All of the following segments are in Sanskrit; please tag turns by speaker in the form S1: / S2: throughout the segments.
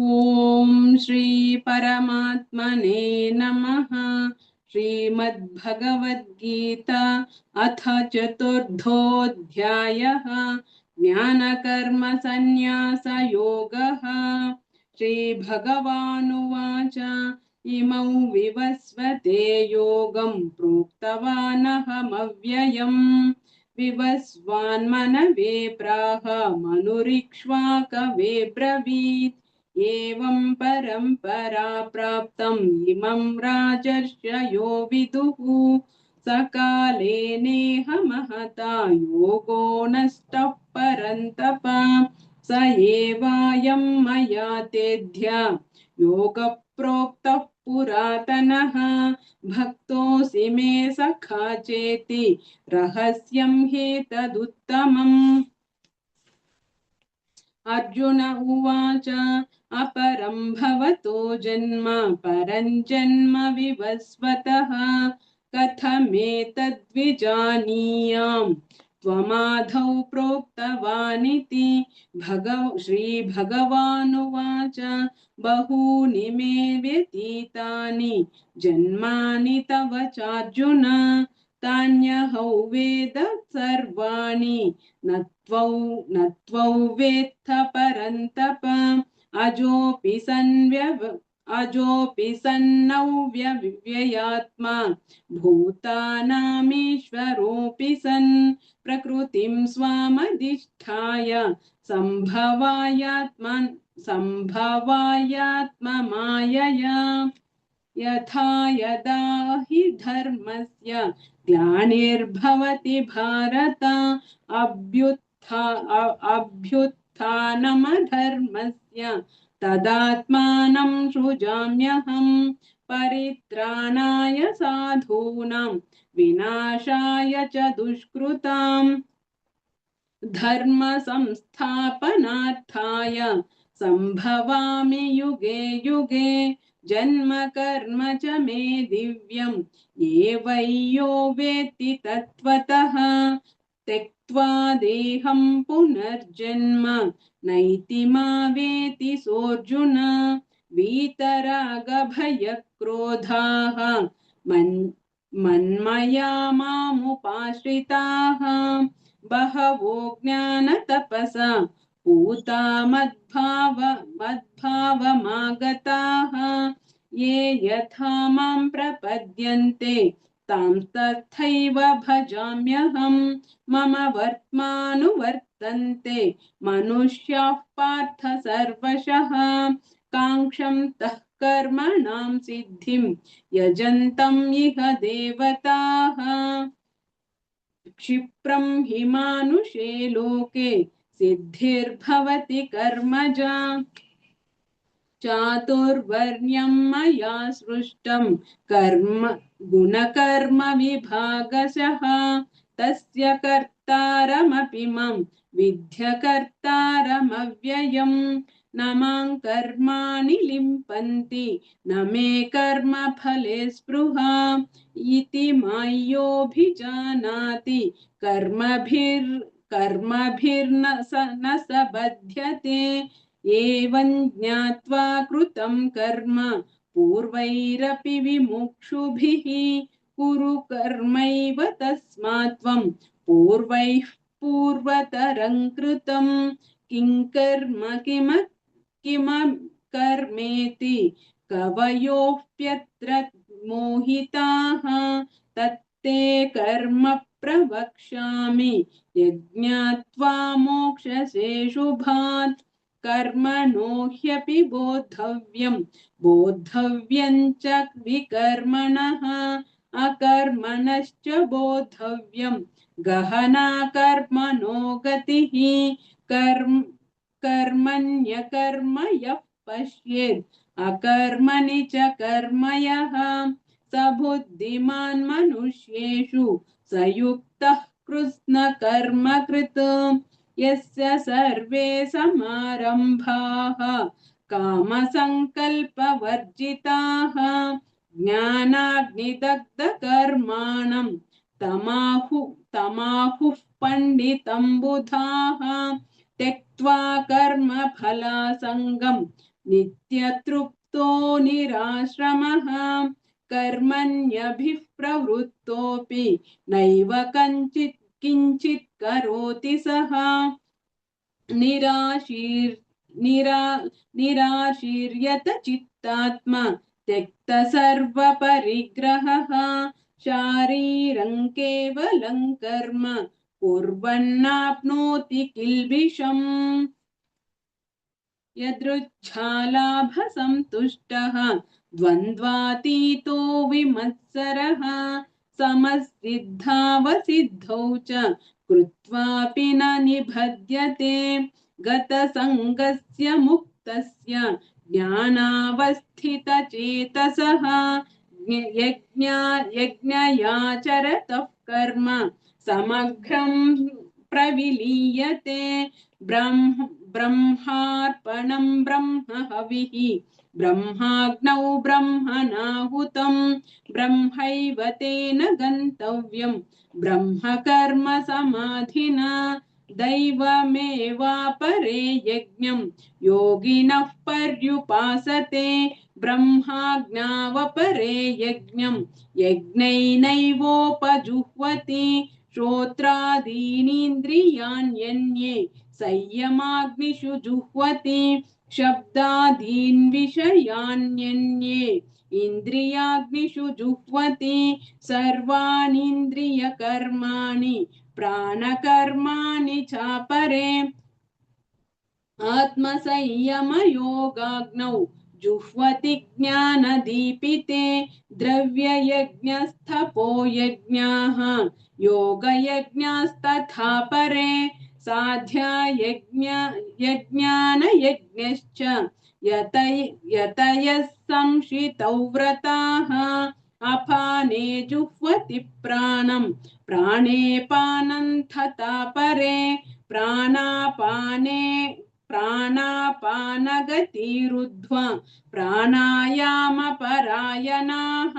S1: ओम श्री परमात्मने नमः। श्रीमद्भगवद्गीता अथ चतुर्थोऽध्यायः ज्ञानकर्म संन्यास योगः। श्रीभगवानुवाच इमौ विवस्वते योगं प्रोक्तवानहमव्ययम् विवस्वान्मनवे प्राह मनुरिक्ष्वाकवे ब्रवीत् एवं परम्परा प्राप्तम् इमं राजर्षयो विदुः सकाले नेह महता योगो नष्टः परन्तप स एवायं मया तेद्य योगप्रोक्तः पुरातनः भक्तोऽसि मे सखा चेति रहस्यं ह्येतदुत्तमम्। अर्जुन उवाच अपरं भवतो जन्म परं जन्म विवस्वतः कथमेतद्विजानीयाम् त्वमादौ प्रोक्तवानिति श्रीभगवानुवाच बहूनि मे व्यतीतानि जन्मानि तव चार्जुन तान्यहौ वेद सर्वाणि न त्वौ वेत्थ परन्तप अजोऽपि सन्नव्ययात्मा भूतानामीश्वरोऽपि सन् प्रकृतिं स्वामधिष्ठाय सम्भवायात्ममायया यथा यदा हि धर्मस्य ग्लानिर्भवति भारत अभ्युत्थानमधर्मस्य तदात्मानं सृजाम्यहम् परित्राणाय साधूनां विनाशाय च दुष्कृताम् धर्म संस्थापनार्थाय संभवामि युगे युगे जन्म कर्म च मे दिव्यम् एवैयो वेत्ति तत्त्वतः त्यक्त्वा देहं पुनर्जन्म नैति मावेति सोऽर्जुन वीतरागभयक्रोधाः मन्मया मामुपाश्रिताः बहवो ज्ञानतपसा पूता मद्भावमागताः ये यथा मां प्रपद्यन्ते तां तथैव भजाम्यहम् मम वर्त्मानुवर्तन्ते मनुष्याः पार्थ सर्वशः काङ्क्षन्तः कर्मणां सिद्धिं यजन्तम् इह देवताः क्षिप्रं हि मानुषे लोके सिद्धिर्भवति कर्मजा चातुर्वर्ण्यं मया सृष्टं कर्म गुणकर्म विभागशः तस्य कर्तारमपि मां विद्य कर्तारमव्ययम् न मां कर्माणि लिम्पन्ति न मे कर्मफले स्पृहा इति माय्योऽभिजानाति कर्मभिर्न स बध्यते एवं ज्ञात्वा कृतं कर्म पूर्वैरपि विमुक्षुभिः कुरु कर्मैव तस्मात् त्वं पूर्वैः पूर्वतरं कृतं किं कर्म किम कर्मेति कवयोऽप्यत्र मोहिताः तत्ते कर्म प्रवक्ष्यामि यज्ञात्वा मोक्षसे शुभात् कर्मणो ह्यपि बोद्धव्यं च विकर्मणः अकर्मणश्च बोद्धव्यं गहना कर्मणो गतिः कर्मण्यकर्म यः पश्येत् अकर्मणि च कर्म यः स बुद्धिमान् मनुष्येषु स युक्तः कृत्स्नकर्मकृत् यस्य सर्वे समारम्भाः कामसङ्कल्पवर्जिताः ज्ञानाग्निदग्धकर्माणं तमाहुः पण्डितं बुधाः त्यक्त्वा कर्मफलासङ्गं नित्यतृप्तो निराश्रमः कर्मण्यभिः प्रवृत्तोऽपि नैव किञ्चित् करोति सः निराशीर्यत चित्तात्मा त्यक्त सर्वपरिग्रहः शारीरं केवलं कर्म कुर्वन्नाप्नोति किल्बिषम् यदृच्छालाभसन्तुष्टः द्वन्द्वातीतो विमत्सरः समसिद्धावसिद्धौ च कृत्वापि न निबध्यते गतसङ्गस्य मुक्तस्य ज्ञानावस्थितचेतसः यज्ञयाचरतः कर्म समग्रं प्रविलीयते ब्रह्मार्पणं ब्रह्म हविः ब्रह्माग्नौ ब्रह्मणाहुतं ब्रह्मैव तेन गन्तव्यं ब्रह्म कर्म समाधिना दैवमेवापरे यज्ञं योगिनः पर्युपासते ब्रह्माज्ञावपरे यज्ञं यज्ञैनैवोपजुह्वति श्रोत्रादीनीन्द्रियाण्यन्ये संयमाग्निषु जुह्वति शब्दादीन् विषयान्यन्ये इन्द्रियाग्निषु जुह्वति सर्वाणीन्द्रियकर्माणि प्राणकर्माणि चापरे आत्मसंयमयोगाग्नौ जुह्वति ज्ञानदीपिते द्रव्ययज्ञस्थपो यज्ञाः योगयज्ञस्तथा परे साध्यायज्ञानयज्ञश्च यतयः संशितौ व्रताः अपाने जुह्वति प्राणं प्राणे पानं तथा परे प्राणापानगतिरुद्ध्वा प्राणायामपरायणाः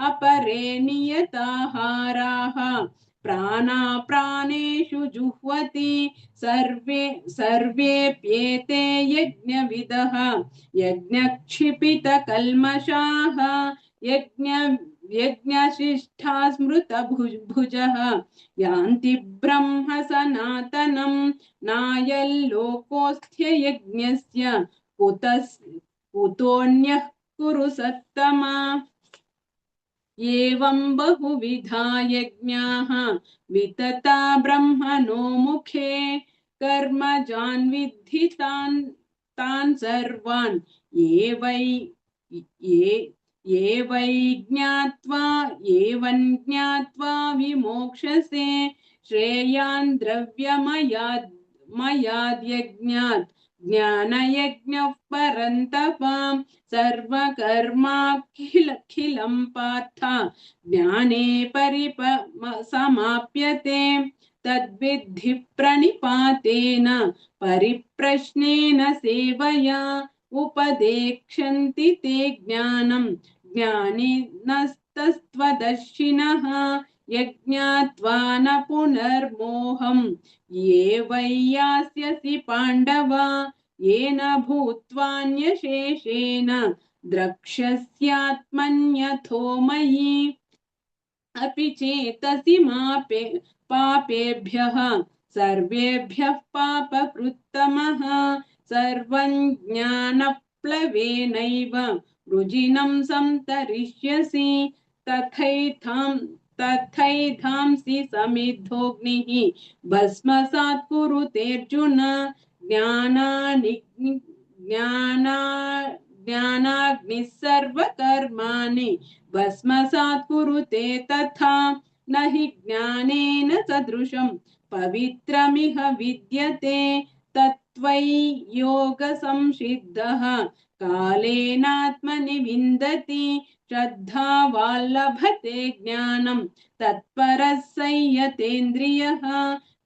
S1: अपरे नियताहाराः प्राणेषु जुह्वति सर्वेऽप्येते यज्ञविदः यज्ञक्षिपितकल्मषाः यज्ञशिष्ठा स्मृतभुजः यान्ति ब्रह्म सनातनं नायल्लोकोऽस्त्ययज्ञस्य कुतोऽन्यः कुरु सत्तमा एवं बहुविधा यज्ञाः वितता ब्रह्मणो मुखे कर्मजान् विद्धि तान् सर्वान् एवं ज्ञात्वा विमोक्षसे श्रेयान् द्रव्यमयाद्यज्ञात् ज्ञानयज्ञः परन्तप सर्वकर्माखिलं पार्थ ज्ञाने समाप्यते तद्विद्धि प्रणिपातेन परिप्रश्नेन सेवया उपदेक्षन्ति ते ज्ञानं ज्ञानिनस्तस्त्वदर्शिनः यज्ञात्वा न पुनर्मोहम् ये वै यास्यसि पाण्डव येन भूत्वान्यशेषेण द्रक्ष्यस्यात्मन्यथो मयि अपि चेतसि पापेभ्यः सर्वेभ्यः पापकृत्तमः सर्वं ज्ञानप्लवेनैव वृजिनं संतरिष्यसि तथैधांसि समिद्धोऽग्निः भस्मसात् कुरुतेऽर्जुन ज्ञानाग्निः सर्वकर्माणि भस्मसात् कुरुते तथा न हि ज्ञानेन सदृशं पवित्रमिह विद्यते तत्त्वै योगसंसिद्धः कालेनात्मनि विन्दति श्रद्धावान् ज्ञानं तत्परः संयतेन्द्रियः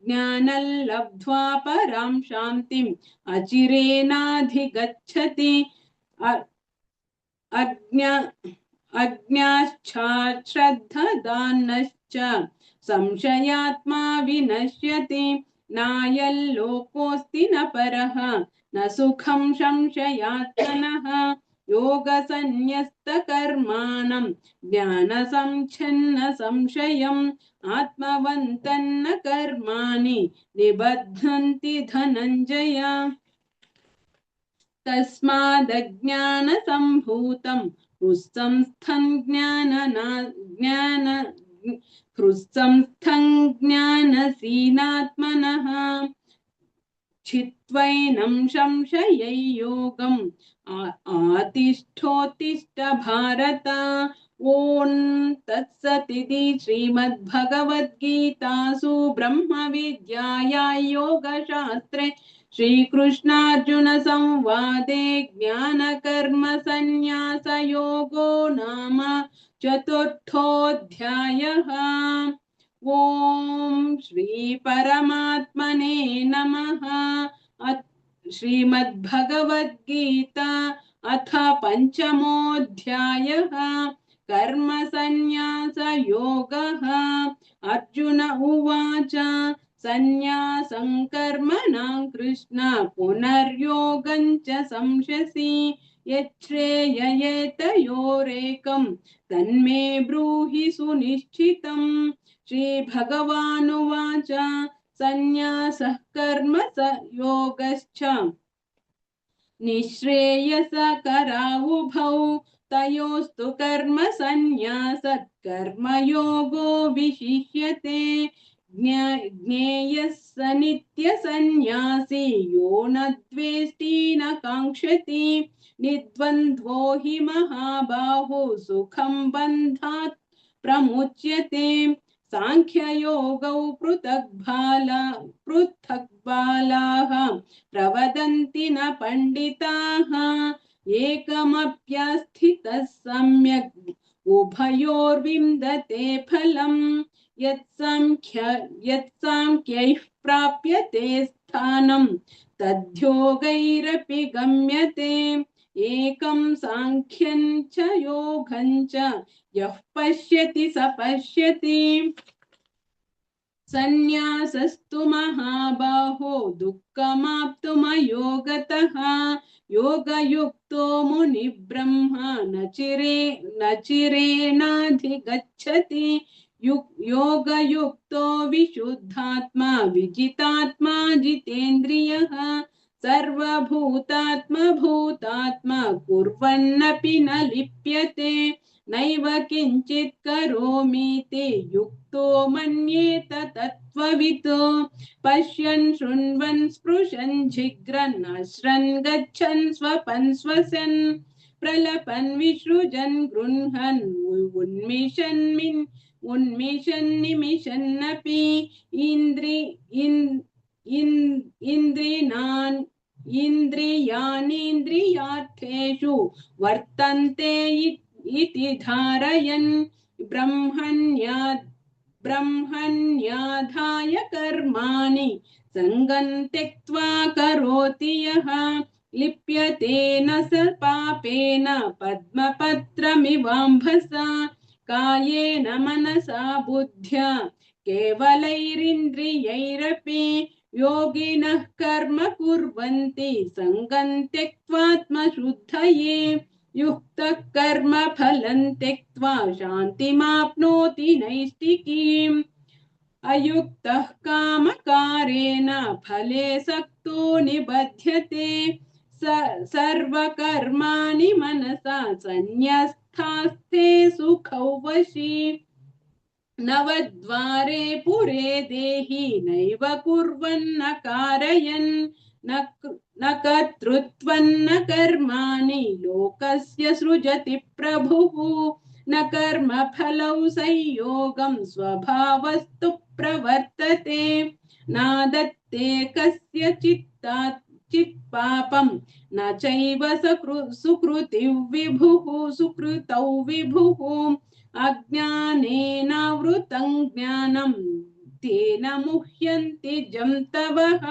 S1: ज्ञानं लब्ध्वा परां शान्तिम् अचिरेणाधिगच्छति अज्ञाश्चाश्रद्धदानश्च संशयात्मा विनश्यति नायल्लोकोऽस्ति न परः न सुखं संशयात्मनः योगसन्न्यस्तकर्माणं ज्ञानसंच्छन्न संशयम् आत्मवन्तन्न कर्माणि निबध्नन्ति धनञ्जय तस्मादज्ञानसम्भूतं हृत्संस्थं ज्ञान हृत्संस्थं ज्ञानसीनात्मनः छित्त्वैनं संशययोगम् आतिष्ठोत्तिष्ठ भारत ॐ तत्सदिति श्रीमद्भगवद्गीतासु ब्रह्मविद्यायां योगशास्त्रे श्रीकृष्णार्जुन संवादे ज्ञानकर्मसन्न्यासयोगो नाम चतुर्थोऽध्यायः। ओम श्री परमात्मने नमः। श्रीमद्भगवद्गीता अथ पंचमोऽध्यायः कर्म संन्यास योगः। अर्जुन उवाच संन्यासं कर्मणां कृष्ण पुनर्योगं च संशसि यच्छ्रेययेतयोरेकं तन्मे ब्रूहि सुनिश्चितम्। श्रीभगवानुवाच संन्यासः कर्म योगश्च निःश्रेयसकरावुभौ तयोस्तु कर्म संन्यासः कर्मयोगो विशिष्यते ज्ञेयः स नित्यसंन्यासी यो न द्वेष्टि न काङ्क्षति निर्द्वन्द्वो हि महाबाहो सुखं बन्धात् प्रमुच्यते सांख्ययोगौ पृथक् बालाः प्रवदन्ति न पण्डिताः एकमप्यस्थितः सम्यक् उभयोर्विन्दते फलम् यत्साङ्ख्यैः प्राप्यते स्थानं तद्योगैरपि गम्यते एकं सांख्यं च योगं च यः पश्यति स पश्यति संन्यासस्तु महाबाहो दुःखमाप्तुमयोगतः योगयुक्तो मुनिब्रह्मा न चिरेणाधिगच्छति योगयुक्तो विशुद्धात्मा विजितात्मा जितेन्द्रियः सर्वभूतात्मा कुर्वन्नपि न लिप्यते नैव किञ्चित् करोमीति युक्तो मन्येत तत्त्ववित् पश्यन् शृण्वन् स्पृशन् जिघ्रन् अश्रन् गच्छन् स्वपन् श्वसन् प्रलपन् विसृजन् गृह्णन् उन्मिषन् निमिषन्नपि इन्द्रियाणीन्द्रियार्थेषु वर्तन्ते इति धारयन् ब्रह्मण्याधाय कर्माणि सङ्गं त्यक्त्वा करोति यः लिप्यते न स पापेन पद्मपत्रमिवाम्भसा कायेन मनसा बुद्ध्या केवलैरिन्द्रियैरपि योगिनः कर्म कुर्वन्ति सङ्गं त्यक्त्वात्मशुद्धये युक्तः कर्म फलं त्यक्त्वा शान्तिमाप्नोति नैष्ठिकीम् अयुक्तः कामकारेण फले सक्तो निबध्यते सर्वकर्माणि मनसा सन्न्यस्तास्ते सुखौ वशी नवद्वारे पुरे देहि नैव कुर्वन्न कारयन् न कर्तृत्वन्न कर्माणि लोकस्य सृजति प्रभुः न कर्मफलौ संयोगं स्वभावस्तु प्रवर्तते नादत्ते कस्यचित् पापं न चैव सुकृतौ विभुः अज्ञानेनावृतं ज्ञानं तेन मुह्यन्ति जन्तवः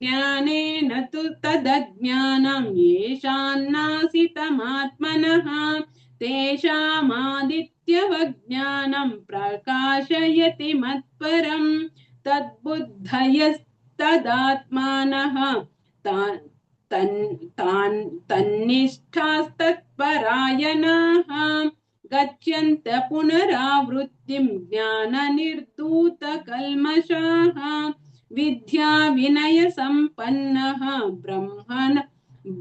S1: ज्ञानेन तु तदज्ञानं येषान्नासितमात्मनः तेषामादित्यवज्ञानं प्रकाशयति मत्परं तद्बुद्धयः तदात्मानः तन्निष्ठास्तत्परायणाः गच्छन्त पुनरावृत्तिं ज्ञाननिर्धूतकल्मषाः विद्या विनय संपन्नः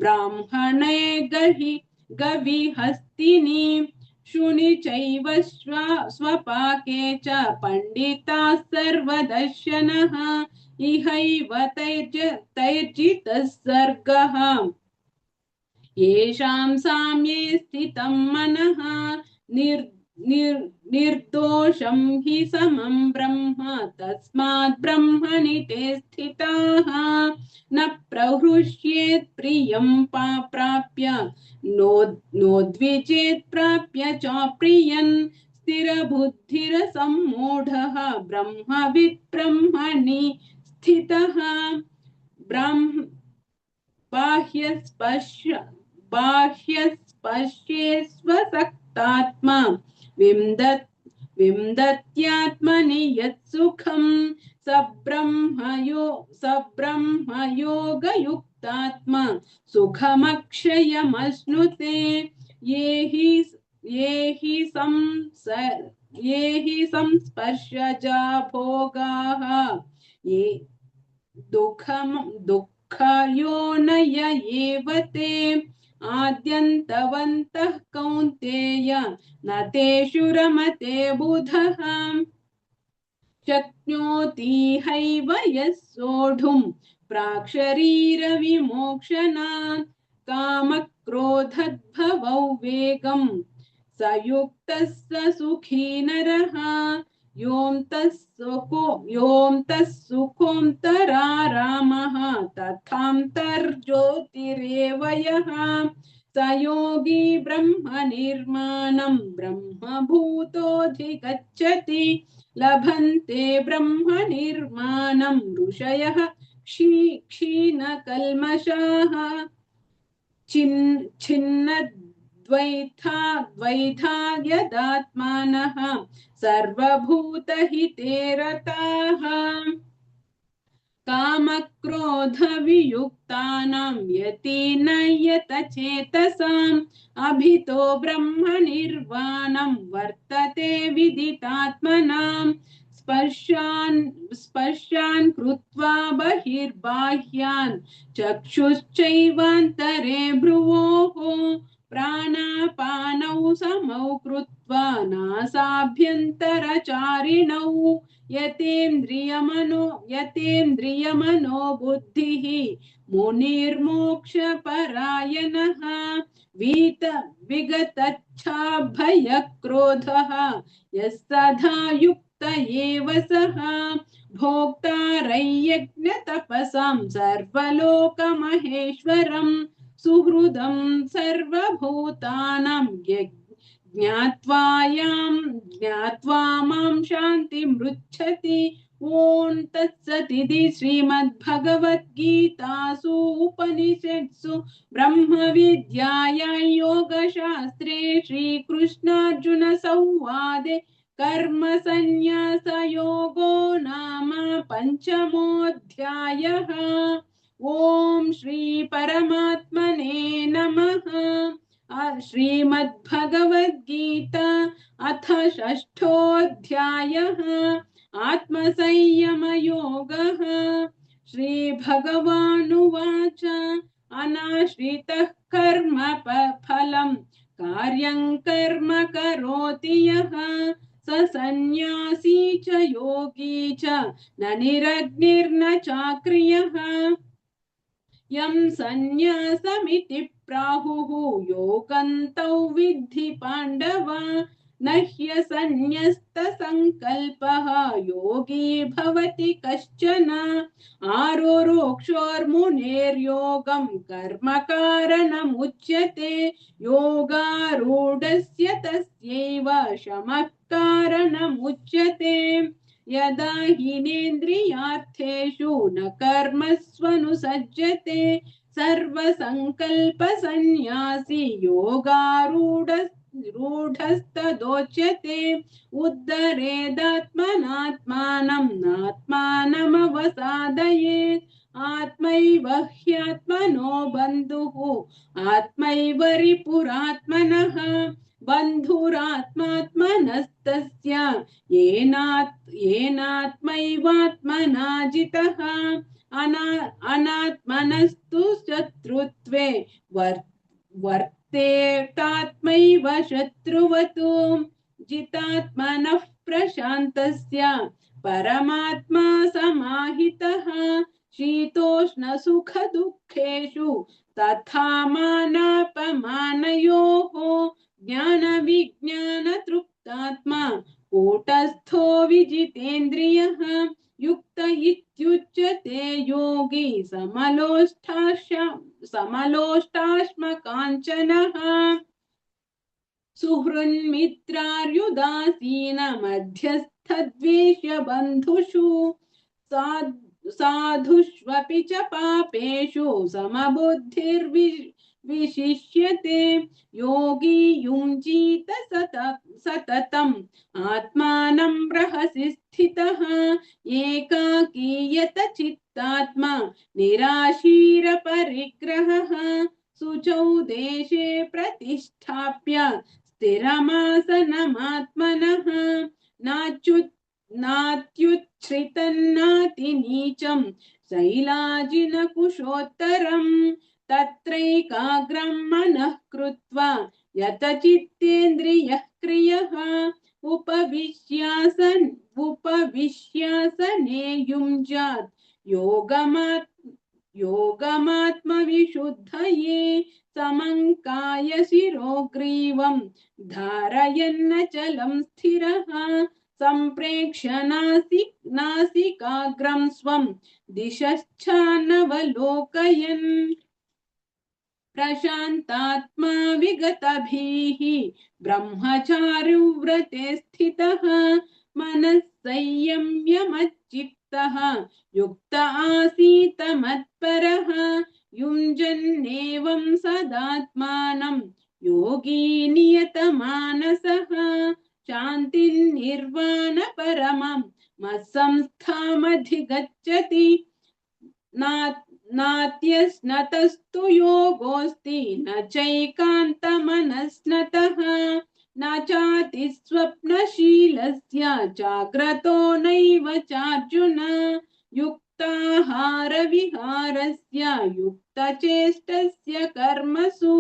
S1: ब्राह्मणे गविहस्तिनि शुनि चैव स्वपाके च पंडिताः सर्वदर्शनः इहैव तैर्जितः सर्गः येषां साम्ये स्थितं मनः निर्दोषं हि समं ब्रह्म तस्मात् ब्रह्मणि ते स्थिताः न प्रहृष्येत् प्रियं प्राप्य नोद्विजेत् प्राप्य च प्रियन् स्थिरबुद्धिरसम्मूढः ब्रह्मवित् ब्रह्मणि स्थितः ब्रह्म बाह्यस्पर्शेष्वसक्तात्मा विन्दत्यात्मनि यत्सुखं स ब्रह्मयोगयुक्तात्मा सुखमक्षयमश्नुते ये हि संस्पर्शजा भोगाः ये दुःखयोनय एव ते आद्यन्तवन्तः कौन्तेय न तेषु रमते बुधः शक्नोति हैव यः सोढुं प्राक्शरीरविमोक्षणात् कामक्रोधद्भवौ वेगं स युक्तः स सुखी नरः योऽन्तः सुखोऽन्तरारामः तथान्तर्ज्योतिरेव यः स योगी ब्रह्मनिर्माणं ब्रह्मभूतोऽधिगच्छति लभन्ते ब्रह्मनिर्माणं ऋषयः क्षीणकल्मषाः द्वैधा यदात्मानः सर्वभूतहिते रताः कामक्रोधवियुक्तानां यतीनयतचेतसाम् अभितो ब्रह्मनिर्वाणं वर्तते विदितात्मनां स्पर्शान् कृत्वा बहिर्बाह्यान् चक्षुश्चैवान्तरे भ्रुवोः प्राणापानौ समौ कृत्वा नासाभ्यन्तरचारिणौ यतेन्द्रियमनो बुद्धिः मुनिर्मोक्षपरायणः विगतच्छाभयक्रोधः यः सदा युक्त एव सः भोक्तारयज्ञतपसां सर्वलोकमहेश्वरं सुहृदं सर्वभूतानां ज्ञात्वा मां शान्तिमृच्छति ओं तत्सदिति श्रीमद्भगवद्गीतासु उपनिषत्सु ब्रह्मविद्यायां योगशास्त्रे श्रीकृष्णार्जुन संवादे कर्मसन्न्यासयोगो नाम पंचमोऽध्यायः। ओम श्री परमात्मने नमः। श्रीमद्भगवद्गीता अथ षष्ठोऽध्यायः आत्मसंयमयोगः। श्रीभगवानुवाच अनाश्रितः कर्म फलं कार्यं कर्म करोति यः स सन्न्यासी च योगी च न निरग्निर्न चाक्रियः यं सन्न्यासमिति प्राहुः योगन्तौ विद्धि पाण्डव न ह्यसन्न्यस्तसङ्कल्पः योगी भवति कश्चन आरुरोक्षोर्मुनेर्योगं कर्म कारणमुच्यते योगारूढस्य तस्यैव शमः कारणमुच्यते यदा हीनेन्द्रियार्थेषु न कर्मस्वनुसज्जते सर्वसंकल्पसन्न्यासी योगारूढ रूढस्तदोच्यते उद्धरेदात्मनात्मानं नात्मानमवसादयेत् आत्मैव ह्यात्मनो बन्धुः आत्मैव रिपुरात्मनः बन्धुरात्मात्मनस्तस्य येनात्मैवात्मना जितः अनात्मनस्तु शत्रुत्वे वर्तेतात्मैव शत्रुवतु जितात्मनः प्रशान्तस्य परमात्मा समाहितः शीतोष्णसुखदुःखेषु तथा मानापमानयोः ज्ञानविज्ञानतृप्तात्मा कूटस्थो विजितेन्द्रियः युक्त इत्युच्यते योगी समलोष्टाश्मकाञ्चनः सुहृन्मित्रार्युदासीन मध्यस्थद्वेष्य बन्धुषु साधुष्वपि च पापेषु समबुद्धिर्विशिष्यते योगी युञ्जीत सततम् आत्मानं रहसि स्थितः एकाकी यतचित्तात्मा निराशीरपरिग्रहः शुचौ देशे प्रतिष्ठाप्य स्थिरमासनमात्मनः नात्युच्छ्रितन्नातिनीचं शैलाजिनकुशोत्तरम् तत्रैकाग्रं मनः कृत्वा यतचित्तेन्द्रियः क्रियः उपविश्यासने युञ्जात् योगमात्मविशुद्धये समङ्काय शिरोग्रीवं धारयन्नचलं स्थिरः सम्प्रेक्ष्य नासिकाग्रं स्वं दिशश्चानवलोकयन् प्रशान्तात्मा विगतभिः ब्रह्मचारिव्रते स्थितः मनः संयम्यमच्चित्तः युक्त आसीत मत्परः युञ्जन्नेवं सदात्मानं योगी नियतमानसः शान्तिर्निर्वाणपरमं मत्संस्थामधिगच्छति नात्यस्नतस्तु योगोऽस्ति न चैकान्तमनस्नतः न चातिस्वप्नशीलस्य जाग्रतो नैव चार्जुन युक्ताहारविहारस्य युक्तचेष्टस्य कर्मसु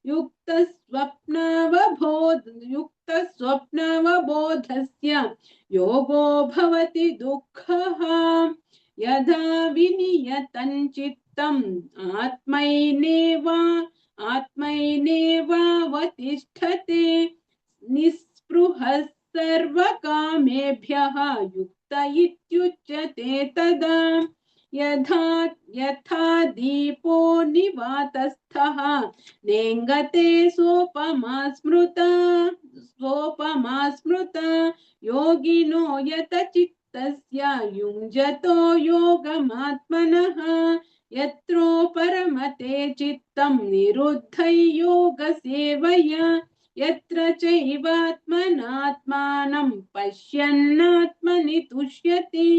S1: युक्तस्वप्नावबोधस्य योगो भवति दुःखः यदा विनियतं चित्तम् आत्मैनेवावतिष्ठते निःस्पृहः सर्वकामेभ्यः युक्त इत्युच्यते तदा यथा दीपो निवातस्थः नेङ्गते सोपमा स्मृता योगिनो यतचित्तस्य युञ्जतो योगमात्मनः यत्रो परमते चित्तं निरुद्धै योगसेवया यत्र चैवात्मनात्मानं पश्यन्नात्मनि तुष्यति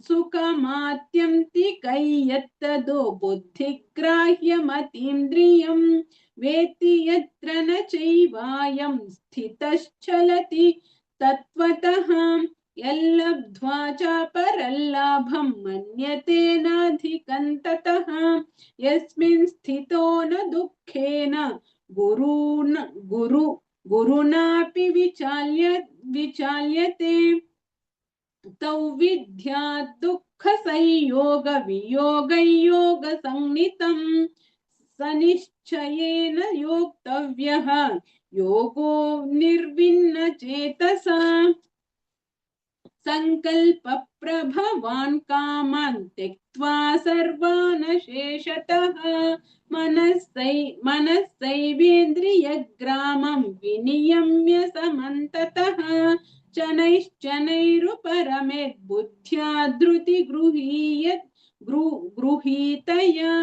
S1: सुखमात्यन्तिकै यत्तदो बुद्धिग्राह्यमतीन्द्रियं वेत्ति यत्र न चैवायं स्थितश्चलति तत्त्वतः यल्लब्ध्वा चापरल्लाभं मन्यते नाधिकं ततः यस्मिन् स्थितो न दुःखेन गुरुणापि विचाल्यते तौ विद्यात् दुःखसंयोगवियोगयोगसंज्ञितं सनिश्चयेन योक्तव्यः योगो निर्विण्णचेतसा संकल्पप्रभवान् कामान् त्यक्त्वा सर्वान् शेषतः मनसैवेन्द्रियग्रामं विनियम्य समन्ततः शनैश्चनैरुपरमेत् बुद्ध्या धृतिगृहीयत् गृहीतया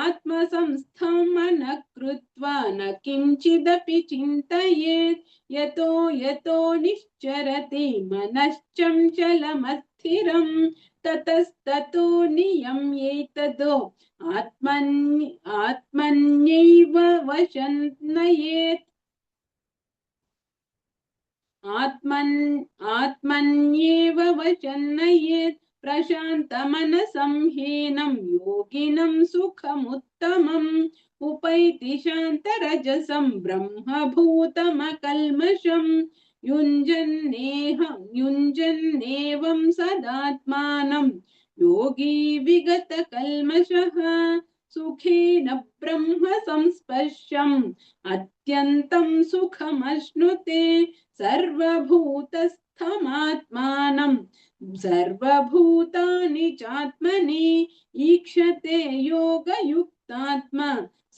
S1: आत्मसंस्थं मनः कृत्वा न किञ्चिदपि चिन्तयेत् यतो यतो निश्चरति मनश्चञ्चलमस्थिरं ततस्ततो नियम्येतदो आत्मन्यैव वशन्नयेत् आत्मन्येव वशन्नयेत् प्रशान्तमनसं हीनं योगिनं सुखमुत्तमम् उपैति शान्तरजसं ब्रह्मभूतमकल्मषम् युञ्जन्नेवं सदात्मानं योगी विगतकल्मषः सुखेन ब्रह्म संस्पर्शम् अत्यन्तं सुखमश्नुते सर्वभूतस्थमात्मानं सर्वभूतानि चात्मनि ईक्षते योगयुक्तात्मा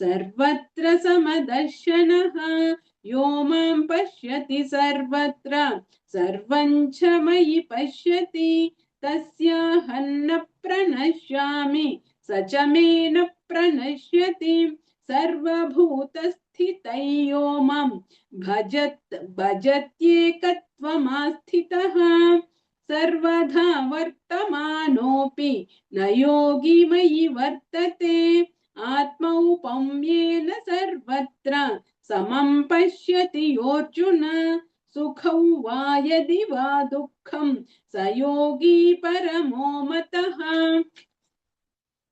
S1: सर्वत्र समदर्शनः यो मां पश्यति सर्वत्र सर्वं च मयि पश्यति तस्याहं न प्रणश्यामि स च मे न प्रणश्यति सर्वभूतस्थितै यो मां भजत्येकत्वमास्थितः सर्वधा वर्तमानोऽपि न योगी मयि वर्तते आत्मौपम्येन सर्वत्र समं पश्यति योऽर्जुन सुखं वा यदि वा दुःखं स योगी परमो मतः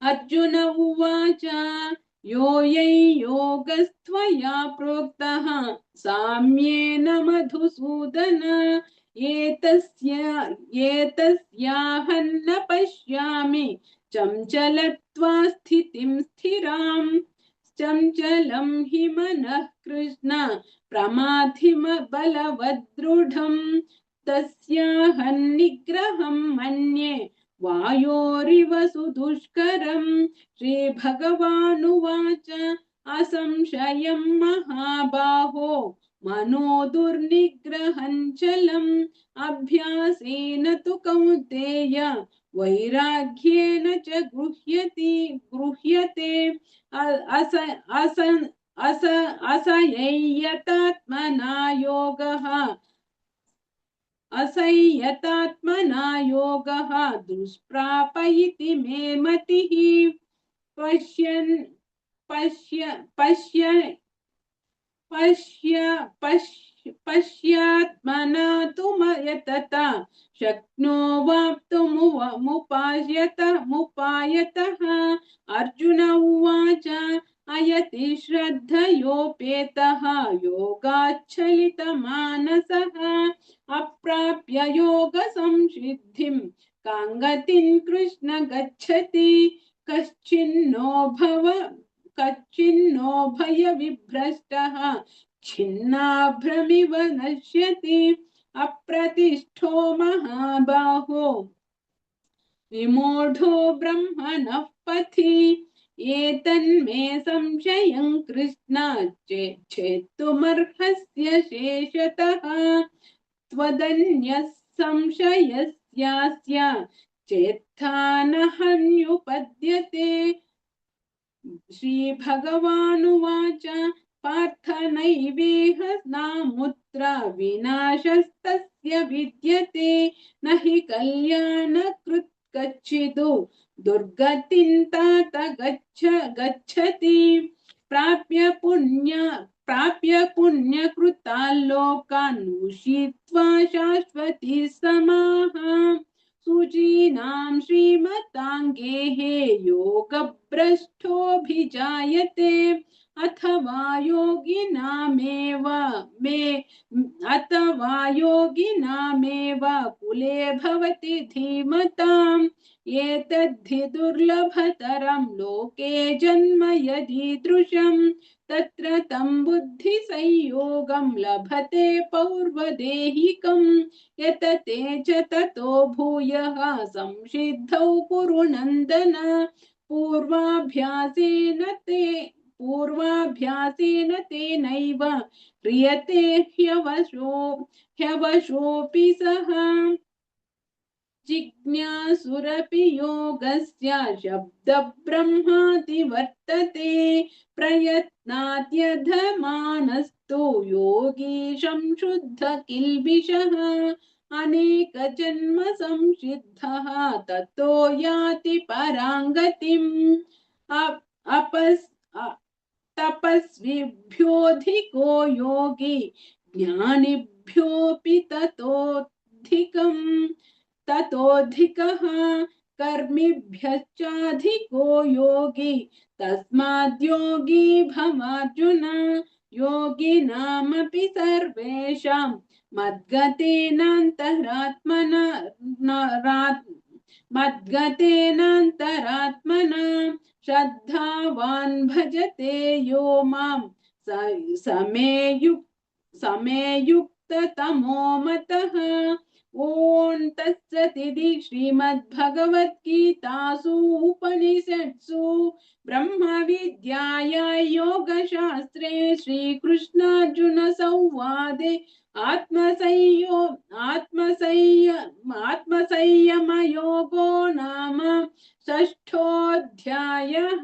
S1: अर्जुन उवाच योऽयं योगस्त्वया प्रोक्तः साम्येन मधुसूदन एतस्याहं न पश्यामि चञ्चलत्वा स्थितिं स्थिराम् चञ्चलं हि मनः कृष्ण प्रमाथिम बलवदृढम् तस्याहं निग्रहं मन्ये वायोरिव सुदुष्करम् श्रीभगवानुवाच असंशयं महाबाहो मनो दुर्निग्रहञ्चलम् अभ्यासेन तु कौन्तेय वैराग्येन च गृह्यते असंयतात्मना योगः दुष्प्राप इति मे मतिः पश्यन् पश्य पश्य पश्य पश्य पश्यात्मना तु यतता शक्नो वाप्तुमुपायतः अर्जुन उवाच अयति श्रद्धयोपेतः योगाच्छलितमानसः अप्राप्य योगसंसिद्धिं कां गतिं कृष्ण गच्छति कश्चिन्नो भयविभ्रष्टः छिन्नाभ्रमिव नश्यति अप्रतिष्ठो महाबाहो विमूढो ब्रह्मणः पथि एतन्मे संशयं कृष्ण चेत्तुमर्हस्य शेषतः त्वदन्यः संशयस्यास्य चेत्थानहन्युपद्यते श्रीभगवानुवाच पार्थ नैवेह नामुत्र विनाशस्तस्य विद्यते न हि कल्याणकृत् कच्चिदु दुर्गतिं तात गच्छति प्राप्य पुण्यकृतान् लोकान् उषित्वा शाश्वती समाः शुचीनां श्रीमताङ्गेः योगभ्रष्टोऽभिजायते अथवा योगिनामेव कुले भवति धीमताम् एतद्धि दुर्लभतरं लोके जन्म यदीदृशं तत्र तं बुद्धिसंयोगं लभते पौर्वदेहिकं यतते च ततो भूयः संसिद्धौ कुरु नन्दन पूर्वाभ्यासेन तेनैव क्रियते ह्यवशोऽपि सः जिज्ञासुरपि योगस्य शब्दब्रह्माति वर्तते प्रयत्नात्यधमानस्तु योगी संशुद्ध किल्बिषः अनेकजन्म संसिद्धः ततो याति पराङ्गतिम् अपस् तपस्विभ्योऽधिको योगी ज्ञानिभ्योऽपि ततोऽधिकः कर्मिभ्यश्चाधिको योगी तस्माद्योगी भवार्जुन योगिनामपि सर्वेषां मद्गतेनान्तरात्मना श्रद्धावान् भजते यो मां समे युक्ततमो मतः। ॐ तत्सदिति श्रीमद्भगवद्गीतासु उपनिषत्सु ब्रह्मविद्यायां योगशास्त्रे श्रीकृष्णार्जुन संवादे आत्मसंयमयोगो नाम षष्ठोऽध्यायः।